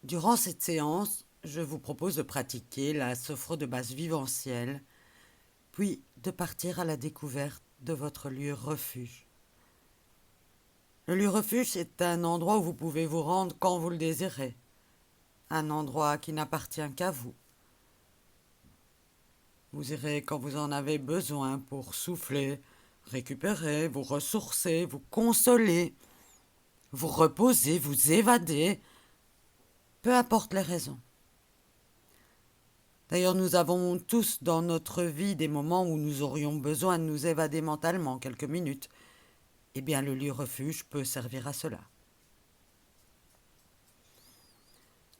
Durant cette séance, je vous propose de pratiquer la sophro de base vivencielle, puis de partir à la découverte de votre lieu refuge. Le lieu refuge, c'est un endroit où vous pouvez vous rendre quand vous le désirez, un endroit qui n'appartient qu'à vous. Vous irez quand vous en avez besoin pour souffler, récupérer, vous ressourcer, vous consoler, vous reposer, vous évader, peu importe les raisons. D'ailleurs, nous avons tous dans notre vie des moments où nous aurions besoin de nous évader mentalement quelques minutes. Eh bien, le lieu refuge peut servir à cela.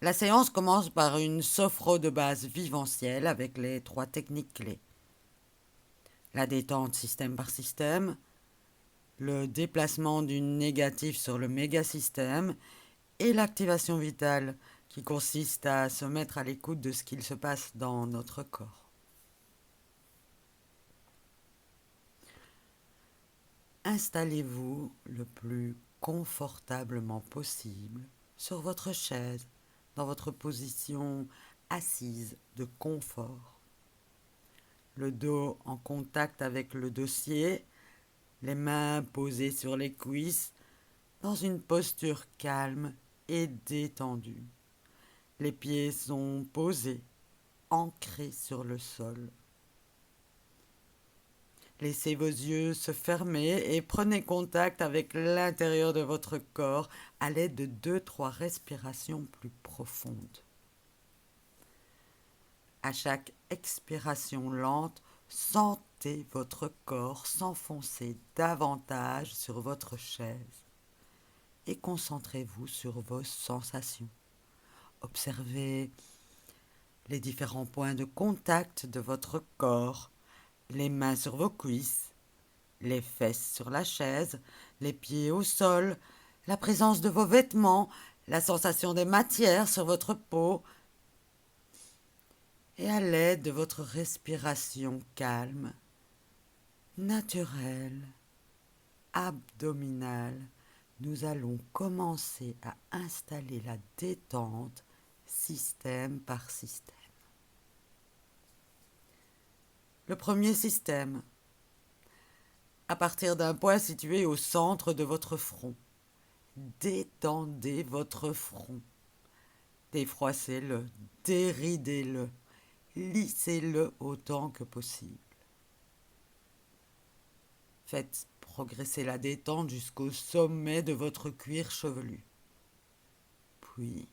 La séance commence par une sophro de base vivencielle avec les 3 techniques clés. La détente système par système, le déplacement du négatif sur le mégasystème et l'activation vitale qui consiste à se mettre à l'écoute de ce qu'il se passe dans notre corps. Installez-vous le plus confortablement possible sur votre chaise, dans votre position assise de confort. Le dos en contact avec le dossier, les mains posées sur les cuisses, dans une posture calme et détendue. Les pieds sont posés, ancrés sur le sol. Laissez vos yeux se fermer et prenez contact avec l'intérieur de votre corps à l'aide de 2-3 respirations plus profondes. À chaque expiration lente, sentez votre corps s'enfoncer davantage sur votre chaise et concentrez-vous sur vos sensations. Observez les différents points de contact de votre corps, les mains sur vos cuisses, les fesses sur la chaise, les pieds au sol, la présence de vos vêtements, la sensation des matières sur votre peau. Et à l'aide de votre respiration calme, naturelle, abdominale, nous allons commencer à installer la détente système par système. Le premier système, à partir d'un point situé au centre de votre front. Détendez votre front. Défroissez-le, déridez-le, lissez-le autant que possible. Faites progresser la détente jusqu'au sommet de votre cuir chevelu. Puis,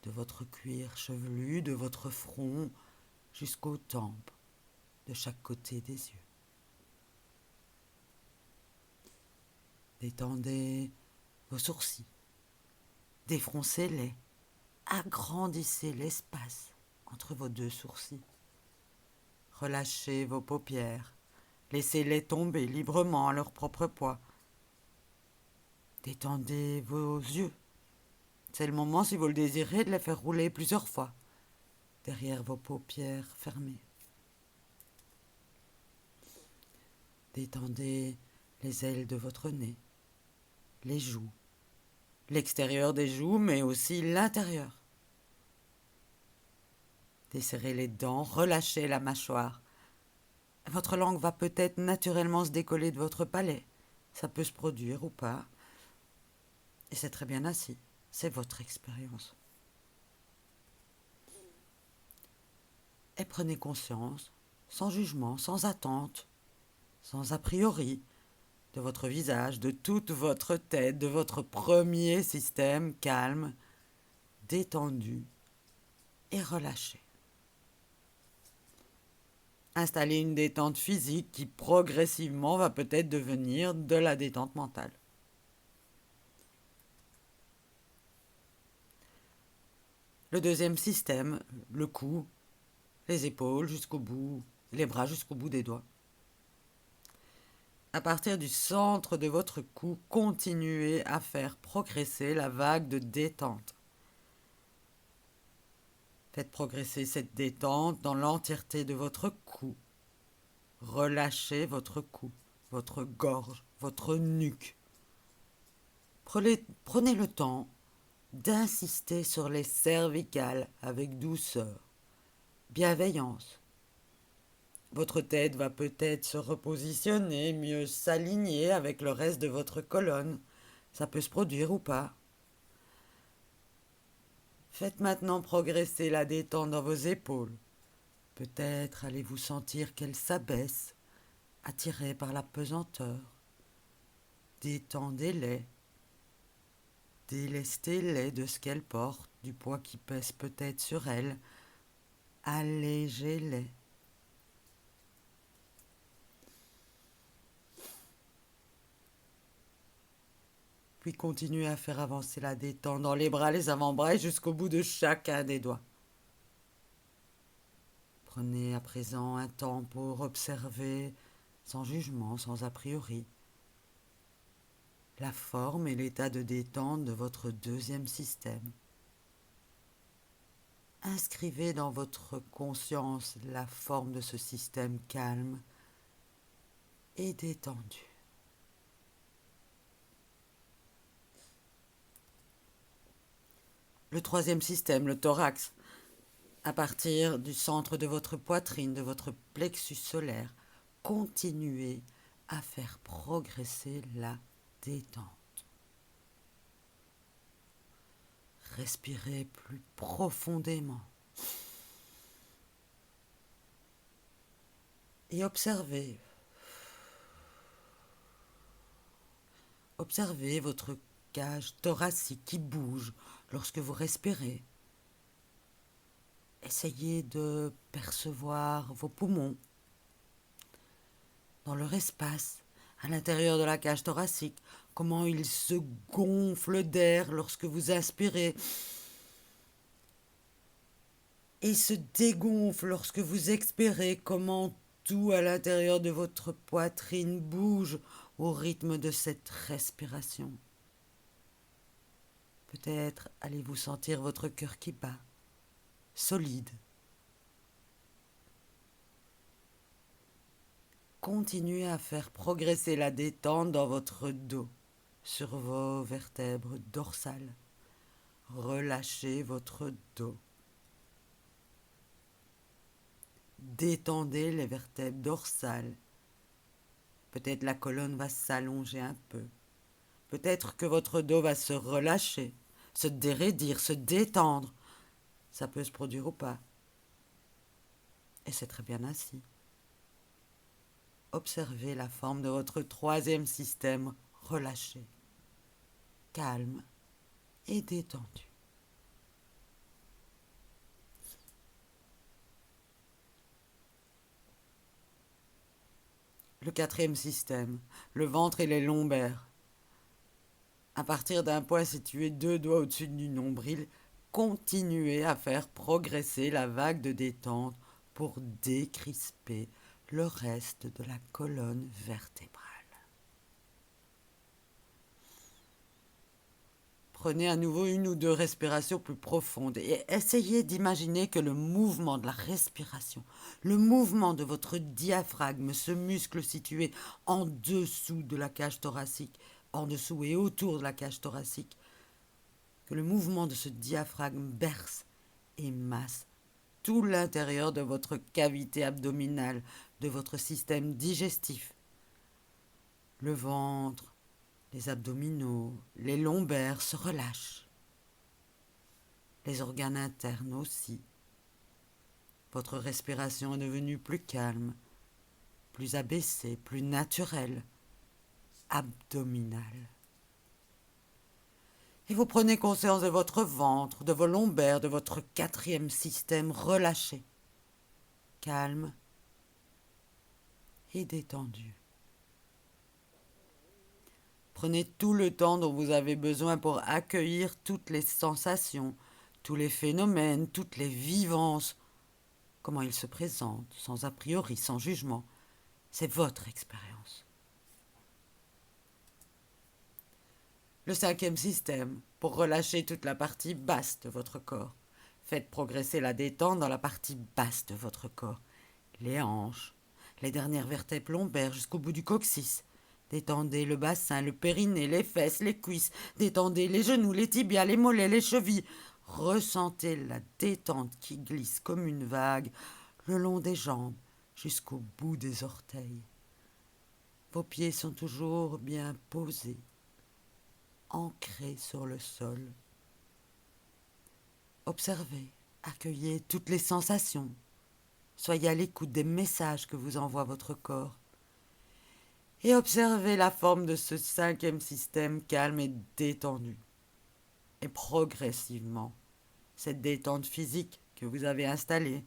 de votre cuir chevelu, de votre front, jusqu'aux tempes, de chaque côté des yeux. Détendez vos sourcils. Défroncez-les. Agrandissez l'espace entre vos 2 sourcils. Relâchez vos paupières. Laissez-les tomber librement à leur propre poids. Détendez vos yeux. C'est le moment, si vous le désirez, de les faire rouler plusieurs fois derrière vos paupières fermées. Détendez les ailes de votre nez, les joues, l'extérieur des joues, mais aussi l'intérieur. Desserrez les dents, relâchez la mâchoire. Votre langue va peut-être naturellement se décoller de votre palais. Ça peut se produire ou pas. Et c'est très bien ainsi. C'est votre expérience. Et prenez conscience, sans jugement, sans attente, sans a priori, de votre visage, de toute votre tête, de votre premier système calme, détendu et relâché. Installez une détente physique qui progressivement va peut-être devenir de la détente mentale. Le deuxième système, le cou, les épaules jusqu'au bout, les bras jusqu'au bout des doigts. À partir du centre de votre cou, continuez à faire progresser la vague de détente. Faites progresser cette détente dans l'entièreté de votre cou. Relâchez votre cou, votre gorge, votre nuque. Prenez le temps d'insister sur les cervicales avec douceur, bienveillance. Votre tête va peut-être se repositionner, mieux s'aligner avec le reste de votre colonne. Ça peut se produire ou pas. Faites maintenant progresser la détente dans vos épaules. Peut-être allez-vous sentir qu'elles s'abaissent, attirées par la pesanteur. Détendez-les. Délestez-les de ce qu'elles portent, du poids qui pèse peut-être sur elles. Allégez-les. Puis continuez à faire avancer la détente dans les bras, les avant-bras et jusqu'au bout de chacun des doigts. Prenez à présent un temps pour observer, sans jugement, sans a priori, la forme et l'état de détente de votre deuxième système. Inscrivez dans votre conscience la forme de ce système calme et détendu. Le troisième système, le thorax, à partir du centre de votre poitrine, de votre plexus solaire, continuez à faire progresser la détente. Respirez plus profondément et observez. Observez votre cage thoracique qui bouge lorsque vous respirez. Essayez de percevoir vos poumons dans leur espace, à l'intérieur de la cage thoracique, comment ils se gonflent d'air lorsque vous inspirez et se dégonflent lorsque vous expirez, comment tout à l'intérieur de votre poitrine bouge au rythme de cette respiration. Peut-être allez-vous sentir votre cœur qui bat, solide. Continuez à faire progresser la détente dans votre dos, sur vos vertèbres dorsales. Relâchez votre dos. Détendez les vertèbres dorsales. Peut-être la colonne va s'allonger un peu. Peut-être que votre dos va se relâcher, se déraidir, se détendre. Ça peut se produire ou pas. Et c'est très bien ainsi. Observez la forme de votre troisième système relâché, calme et détendu. Le quatrième système, le ventre et les lombaires. À partir d'un point situé 2 doigts au-dessus du nombril, continuez à faire progresser la vague de détente pour décrisper le reste de la colonne vertébrale. Prenez à nouveau 1 ou 2 respirations plus profondes et essayez d'imaginer que le mouvement de la respiration, le mouvement de votre diaphragme, ce muscle situé en dessous de la cage thoracique, en dessous et autour de la cage thoracique, que le mouvement de ce diaphragme berce et masse tout l'intérieur de votre cavité abdominale, de votre système digestif. Le ventre, les abdominaux, les lombaires se relâchent. Les organes internes aussi. Votre respiration est devenue plus calme, plus abaissée, plus naturelle, abdominale. Et vous prenez conscience de votre ventre, de vos lombaires, de votre quatrième système relâché, calme et détendu. Prenez tout le temps dont vous avez besoin pour accueillir toutes les sensations, tous les phénomènes, toutes les vivances, comment ils se présentent, sans a priori, sans jugement. C'est votre expérience. Le cinquième système, pour relâcher toute la partie basse de votre corps. Faites progresser la détente dans la partie basse de votre corps. Les hanches, les dernières vertèbres lombaires jusqu'au bout du coccyx, Détendez le bassin, le périnée, les fesses, les cuisses. Détendez les genoux, les tibias, les mollets, les chevilles. Ressentez la détente qui glisse comme une vague le long des jambes jusqu'au bout des orteils. Vos pieds sont toujours bien posés, ancrés sur le sol. Observez, accueillez toutes les sensations. Soyez à l'écoute des messages que vous envoie votre corps. Et observez la forme de ce cinquième système calme et détendu. Et progressivement, cette détente physique que vous avez installée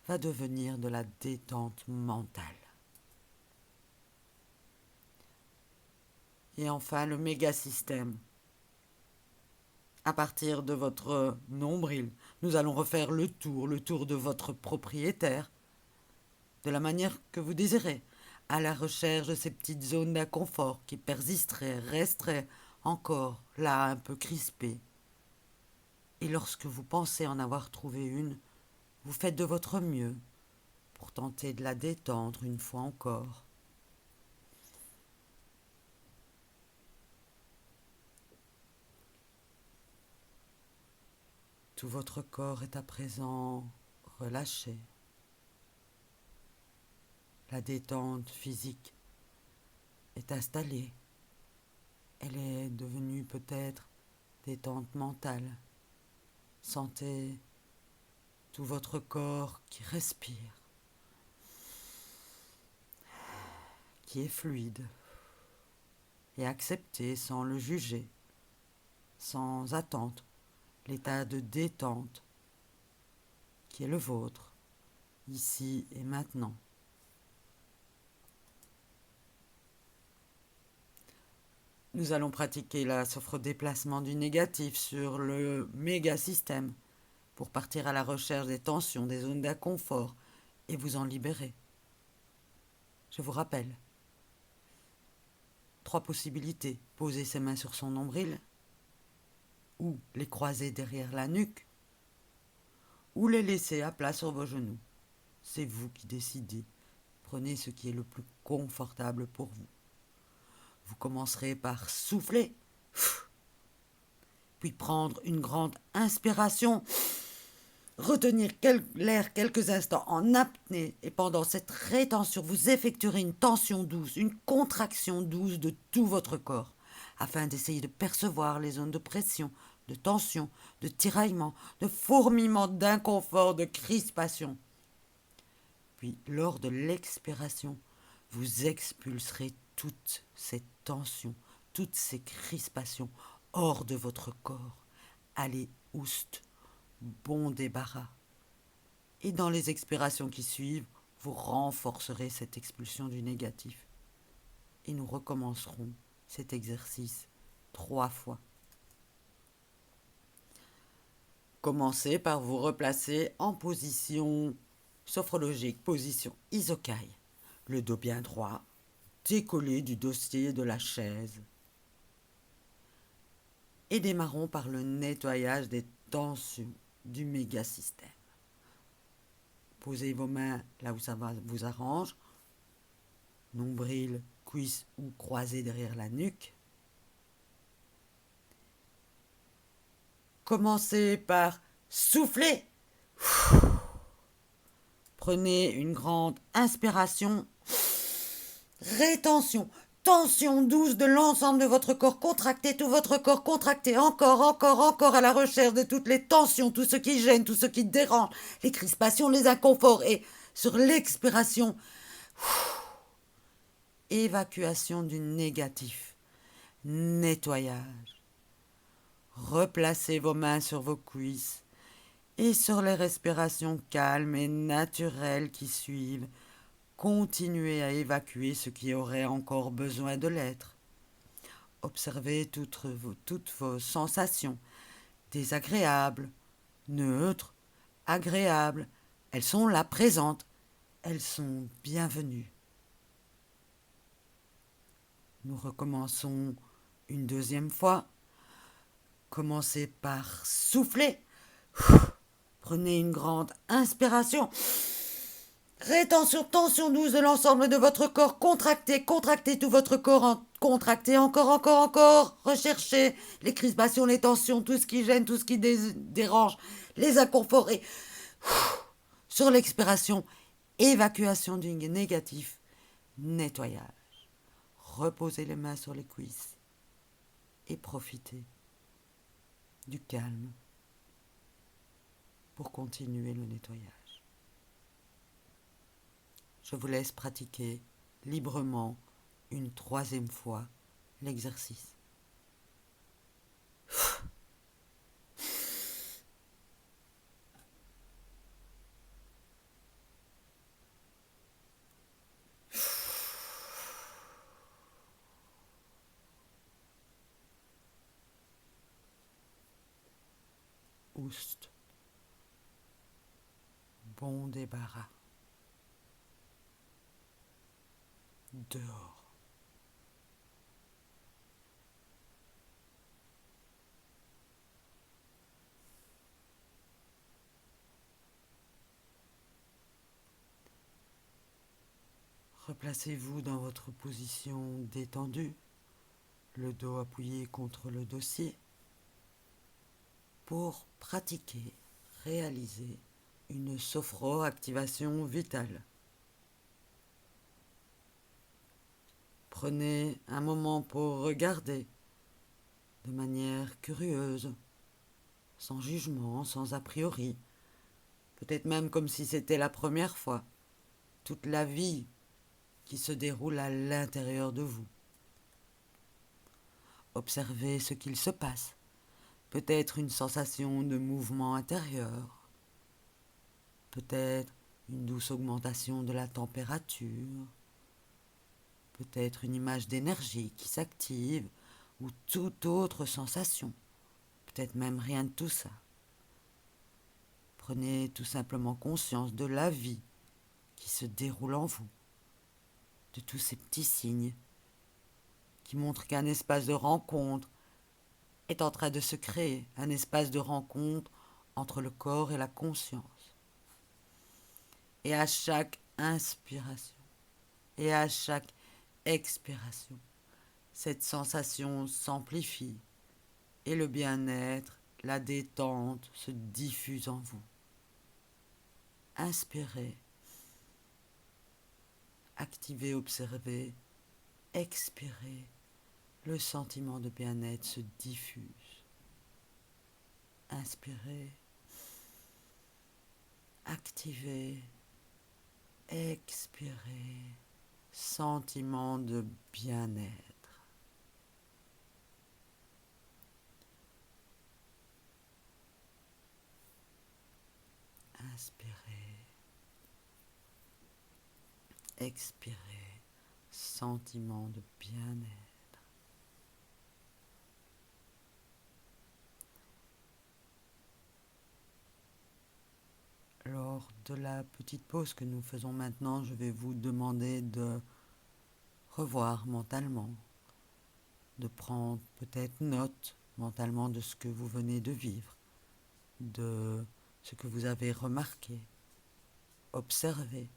va devenir de la détente mentale. Et enfin, le méga-système. À partir de votre nombril, nous allons refaire le tour de votre propriétaire, de la manière que vous désirez, à la recherche de ces petites zones d'inconfort qui persisteraient, resteraient encore là un peu crispées. Et lorsque vous pensez en avoir trouvé une, vous faites de votre mieux pour tenter de la détendre une fois encore. Tout votre corps est à présent relâché. La détente physique est installée. Elle est devenue peut-être détente mentale. Sentez tout votre corps qui respire, qui est fluide, et acceptez sans le juger, sans attente, l'état de détente qui est le vôtre, ici et maintenant. Nous allons pratiquer la sophrodéplacement du négatif sur le méga-système pour partir à la recherche des tensions, des zones d'inconfort et vous en libérer. Je vous rappelle, 3 possibilités. Poser ses mains sur son nombril, ou les croiser derrière la nuque, ou les laisser à plat sur vos genoux. C'est vous qui décidez. Prenez ce qui est le plus confortable pour vous. Vous commencerez par souffler, puis prendre une grande inspiration, retenir l'air quelques instants en apnée, et pendant cette rétention, vous effectuerez une tension douce, une contraction douce de tout votre corps, afin d'essayer de percevoir les zones de pression, de tension, de tiraillement, de fourmillement, d'inconfort, de crispation. Puis, lors de l'expiration, vous expulserez toutes ces tensions, toutes ces crispations hors de votre corps. Allez, oust, bon débarras. Et dans les expirations qui suivent, vous renforcerez cette expulsion du négatif. Et nous recommencerons cet exercice 3 fois. Commencez par vous replacer en position sophrologique, position isokai. Le dos bien droit, décollé du dossier de la chaise. Et démarrons par le nettoyage des tensions du méga-système. Posez vos mains là où ça vous arrange, nombril, cuisse ou croisés derrière la nuque. Commencez par souffler. Prenez une grande inspiration. Rétention, tension douce de l'ensemble de votre corps. Contractez tout votre corps, contractez encore à la recherche de toutes les tensions, tout ce qui gêne, tout ce qui dérange, les crispations, les inconforts. Et sur l'expiration, évacuation du négatif, nettoyage. Replacez vos mains sur vos cuisses et sur les respirations calmes et naturelles qui suivent. Continuez à évacuer ce qui aurait encore besoin de l'être. Observez toutes vos sensations, désagréables, neutres, agréables. Elles sont là présentes, elles sont bienvenues. Nous recommençons une deuxième fois. Commencez par souffler. Prenez une grande inspiration. Rétention, tension douce de l'ensemble de votre corps. Contractez, contractez tout votre corps. Contractez encore, encore, encore. Recherchez les crispations, les tensions, tout ce qui gêne, tout ce qui dérange. Les incorporer. Sur l'expiration, évacuation du négatif. Nettoyage. Reposez les mains sur les cuisses. Et profitez du calme pour continuer le nettoyage. Je vous laisse pratiquer librement une troisième fois l'exercice. Oust. Bon débarras. Dehors. Replacez-vous dans votre position détendue, le dos appuyé contre le dossier, pour pratiquer, réaliser une sophro-activation vitale. Prenez un moment pour regarder de manière curieuse, sans jugement, sans a priori, peut-être même comme si c'était la première fois, toute la vie qui se déroule à l'intérieur de vous. Observez ce qu'il se passe, peut-être une sensation de mouvement intérieur, peut-être une douce augmentation de la température, peut-être une image d'énergie qui s'active ou toute autre sensation, peut-être même rien de tout ça. Prenez tout simplement conscience de la vie qui se déroule en vous, de tous ces petits signes qui montrent qu'un espace de rencontre est en train de se créer, un espace de rencontre entre le corps et la conscience. Et à chaque inspiration et à chaque expiration, cette sensation s'amplifie et le bien-être, la détente se diffuse en vous. Inspirez, activez, observez, expirez, le sentiment de bien-être se diffuse. Inspirez, activez, expirez, sentiment de bien-être. Inspirez, expirez, sentiment de bien-être. Lors de la petite pause que nous faisons maintenant, je vais vous demander de revoir mentalement, de prendre peut-être note mentalement de ce que vous venez de vivre, de ce que vous avez remarqué, observé,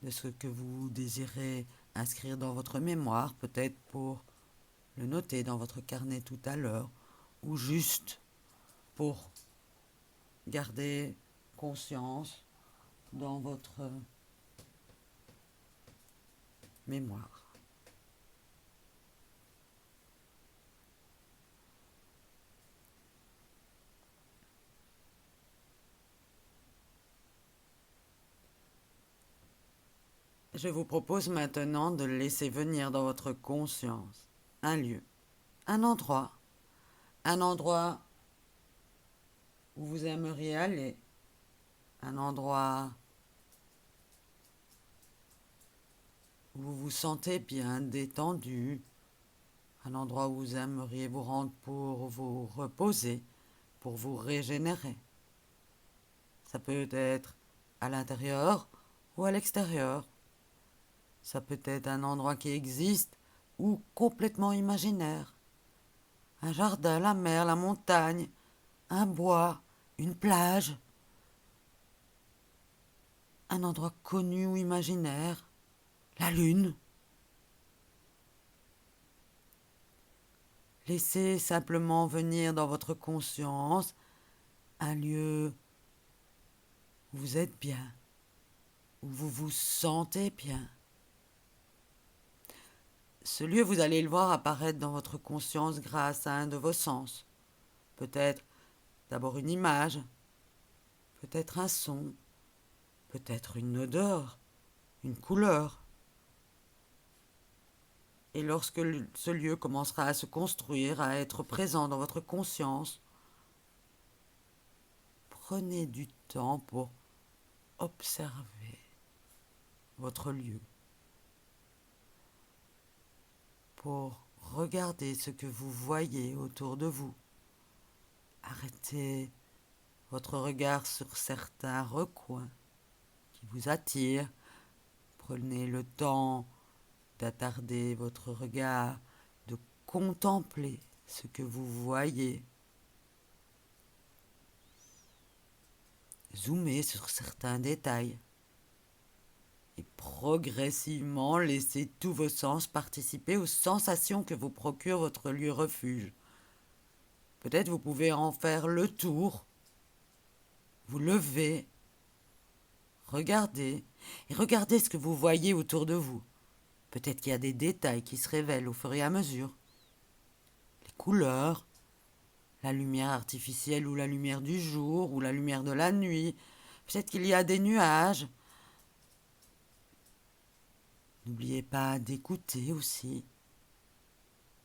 de ce que vous désirez inscrire dans votre mémoire, peut-être pour le noter dans votre carnet tout à l'heure, ou juste pour garder conscience dans votre mémoire. Je vous propose maintenant de laisser venir dans votre conscience un lieu, un endroit où vous aimeriez aller, un endroit où vous vous sentez bien détendu, un endroit où vous aimeriez vous rendre pour vous reposer, pour vous régénérer. Ça peut être à l'intérieur ou à l'extérieur. Ça peut être un endroit qui existe ou complètement imaginaire. Un jardin, la mer, la montagne, un bois, une plage, un endroit connu ou imaginaire, la lune. Laissez simplement venir dans votre conscience un lieu où vous êtes bien, où vous vous sentez bien. Ce lieu, vous allez le voir apparaître dans votre conscience grâce à un de vos sens. Peut-être d'abord une image, peut-être un son, peut-être une odeur, une couleur. Et lorsque ce lieu commencera à se construire, à être présent dans votre conscience, prenez du temps pour observer votre lieu, pour regarder ce que vous voyez autour de vous. Arrêtez votre regard sur certains recoins qui vous attirent. Prenez le temps d'attarder votre regard, de contempler ce que vous voyez. Zoomez sur certains détails et progressivement laissez tous vos sens participer aux sensations que vous procure votre lieu refuge. Peut-être vous pouvez en faire le tour, vous levez, regardez et regardez ce que vous voyez autour de vous. Peut-être qu'il y a des détails qui se révèlent au fur et à mesure. Les couleurs, la lumière artificielle ou la lumière du jour ou la lumière de la nuit. Peut-être qu'il y a des nuages. N'oubliez pas d'écouter aussi.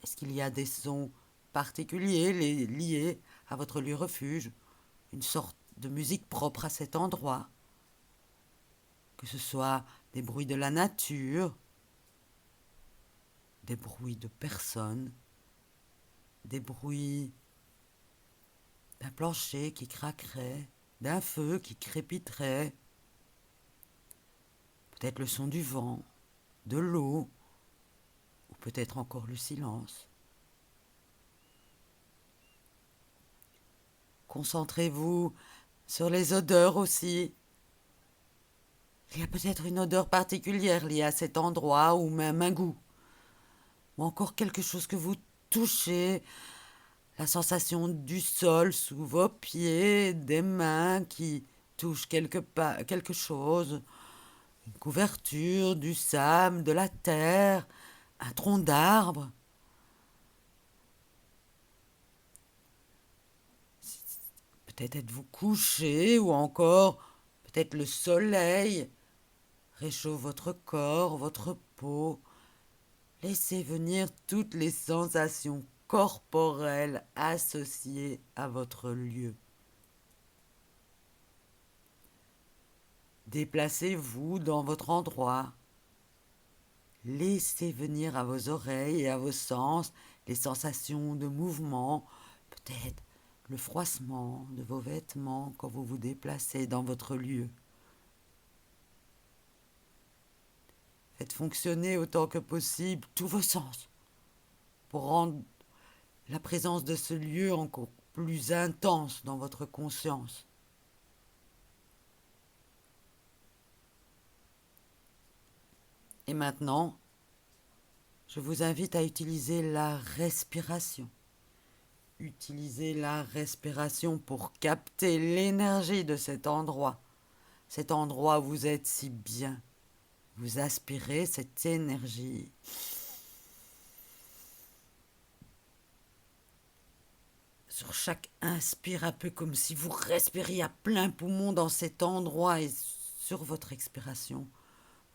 Est-ce qu'il y a des sons particuliers liés à votre lieu refuge? Une sorte de musique propre à cet endroit? Que ce soit des bruits de la nature, des bruits de personnes, des bruits d'un plancher qui craquerait, d'un feu qui crépiterait, peut-être le son du vent, de l'eau, ou peut-être encore le silence. Concentrez-vous sur les odeurs aussi. Il y a peut-être une odeur particulière liée à cet endroit ou même un goût. Ou encore quelque chose que vous touchez, la sensation du sol sous vos pieds, des mains qui touchent quelque chose, une couverture, du sable, de la terre, un tronc d'arbre. Peut-être êtes-vous couché ou encore peut-être le soleil réchauffe votre corps, votre peau. Laissez venir toutes les sensations corporelles associées à votre lieu. Déplacez-vous dans votre endroit. Laissez venir à vos oreilles et à vos sens les sensations de mouvement, peut-être le froissement de vos vêtements quand vous vous déplacez dans votre lieu. Faites fonctionner autant que possible tous vos sens pour rendre la présence de ce lieu encore plus intense dans votre conscience. Et maintenant, je vous invite à utiliser la respiration. Utilisez la respiration pour capter l'énergie de cet endroit où vous êtes si bien. Vous aspirez cette énergie. Sur chaque inspire, un peu comme si vous respiriez à plein poumon dans cet endroit, et sur votre expiration,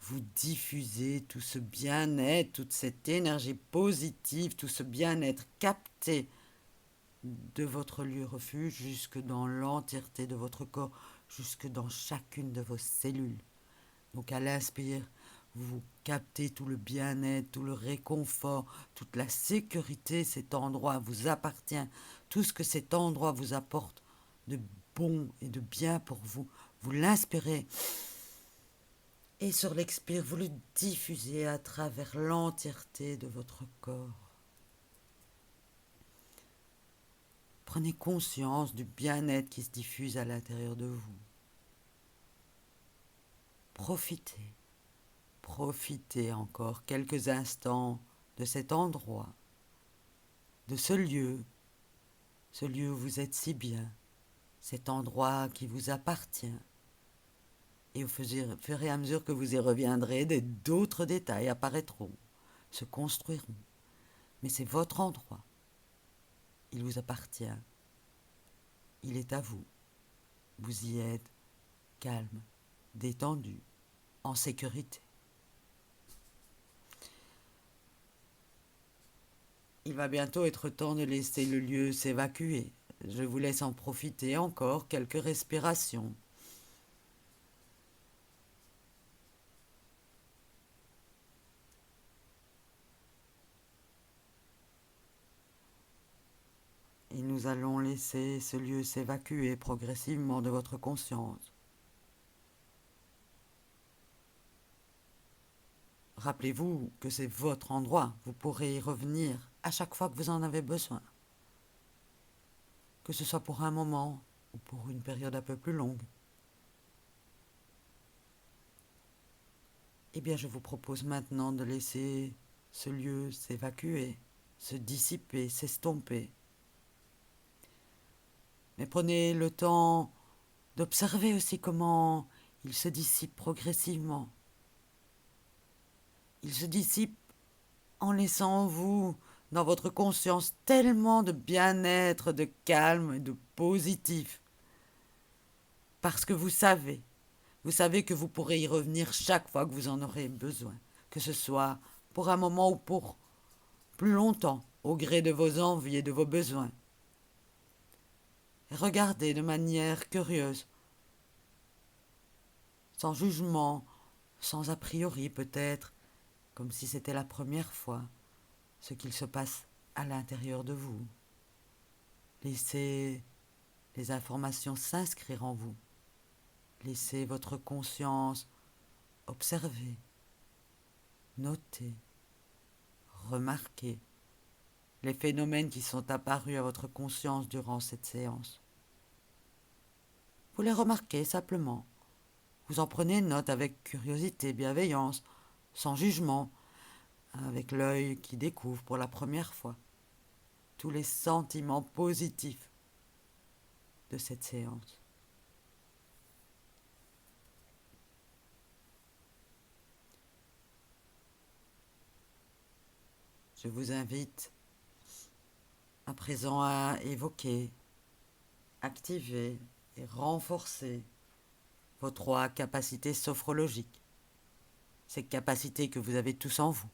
vous diffusez tout ce bien-être, toute cette énergie positive, tout ce bien-être capté de votre lieu refuge jusque dans l'entièreté de votre corps, jusque dans chacune de vos cellules. Donc à l'inspire, vous captez tout le bien-être, tout le réconfort, toute la sécurité. Cet endroit vous appartient. Tout ce que cet endroit vous apporte de bon et de bien pour vous, vous l'inspirez. Et sur l'expire, vous le diffusez à travers l'entièreté de votre corps. Prenez conscience du bien-être qui se diffuse à l'intérieur de vous. Profitez, profitez encore quelques instants de cet endroit, de ce lieu où vous êtes si bien, cet endroit qui vous appartient. Et au fur et à mesure que vous y reviendrez, d'autres détails apparaîtront, se construiront. Mais c'est votre endroit. Il vous appartient. Il est à vous. Vous y êtes calme, détendu, en sécurité. Il va bientôt être temps de laisser le lieu s'évacuer. Je vous laisse en profiter encore quelques respirations. Et nous allons laisser ce lieu s'évacuer progressivement de votre conscience. Rappelez-vous que c'est votre endroit. Vous pourrez y revenir à chaque fois que vous en avez besoin. Que ce soit pour un moment ou pour une période un peu plus longue. Eh bien, je vous propose maintenant de laisser ce lieu s'évacuer, se dissiper, s'estomper. Mais prenez le temps d'observer aussi comment il se dissipe progressivement. Il se dissipe en laissant en vous, dans votre conscience, tellement de bien-être, de calme et de positif. Parce que vous savez que vous pourrez y revenir chaque fois que vous en aurez besoin, que ce soit pour un moment ou pour plus longtemps, au gré de vos envies et de vos besoins. Et regardez de manière curieuse, sans jugement, sans a priori peut-être, comme si c'était la première fois, ce qu'il se passe à l'intérieur de vous. Laissez les informations s'inscrire en vous. Laissez votre conscience observer, noter, remarquer les phénomènes qui sont apparus à votre conscience durant cette séance. Vous les remarquez simplement. Vous en prenez note avec curiosité, bienveillance, sans jugement, avec l'œil qui découvre pour la première fois tous les sentiments positifs de cette séance. Je vous invite à présent à évoquer, activer et renforcer vos 3 capacités sophrologiques, ces capacités que vous avez tous en vous.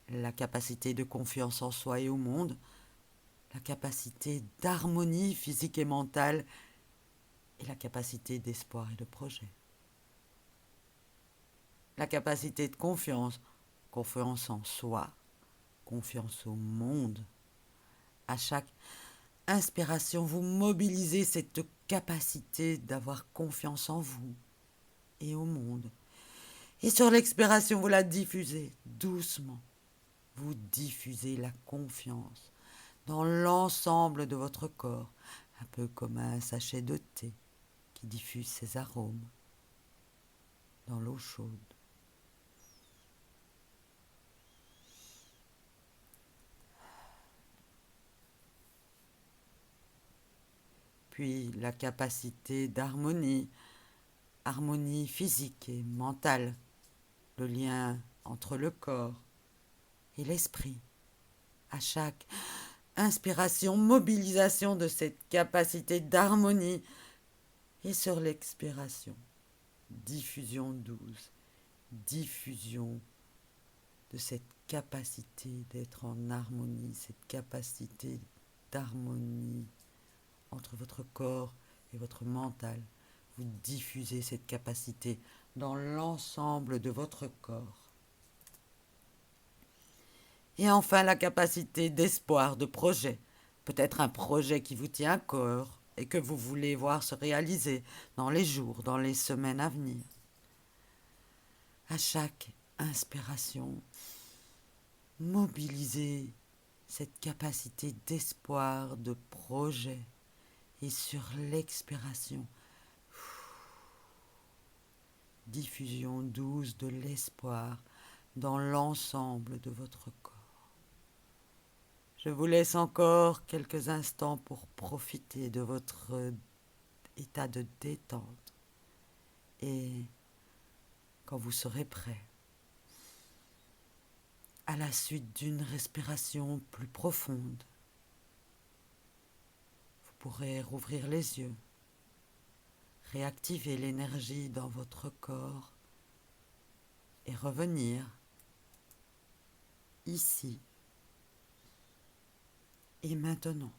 La capacité de confiance en soi et au monde, la capacité d'harmonie physique et mentale et la capacité d'espoir et de projet. La capacité de confiance, confiance en soi, confiance au monde. À chaque inspiration, vous mobilisez cette capacité d'avoir confiance en vous et au monde. Et sur l'expiration, vous la diffusez doucement. Vous diffusez la confiance dans l'ensemble de votre corps, un peu comme un sachet de thé qui diffuse ses arômes dans l'eau chaude. Puis la capacité d'harmonie, harmonie physique et mentale, le lien entre le corps et l'esprit. À chaque inspiration, mobilisation de cette capacité d'harmonie et sur l'expiration, diffusion douce, diffusion de cette capacité d'être en harmonie, cette capacité d'harmonie entre votre corps et votre mental. Vous diffusez cette capacité dans l'ensemble de votre corps. Et enfin, la capacité d'espoir, de projet. Peut-être un projet qui vous tient à cœur et que vous voulez voir se réaliser dans les jours, dans les semaines à venir. À chaque inspiration, mobilisez cette capacité d'espoir, de projet. Et sur l'expiration, diffusion douce de l'espoir dans l'ensemble de votre corps. Je vous laisse encore quelques instants pour profiter de votre état de détente. Et quand vous serez prêt, à la suite d'une respiration plus profonde, vous pourrez rouvrir les yeux, réactiver l'énergie dans votre corps et revenir ici et maintenant.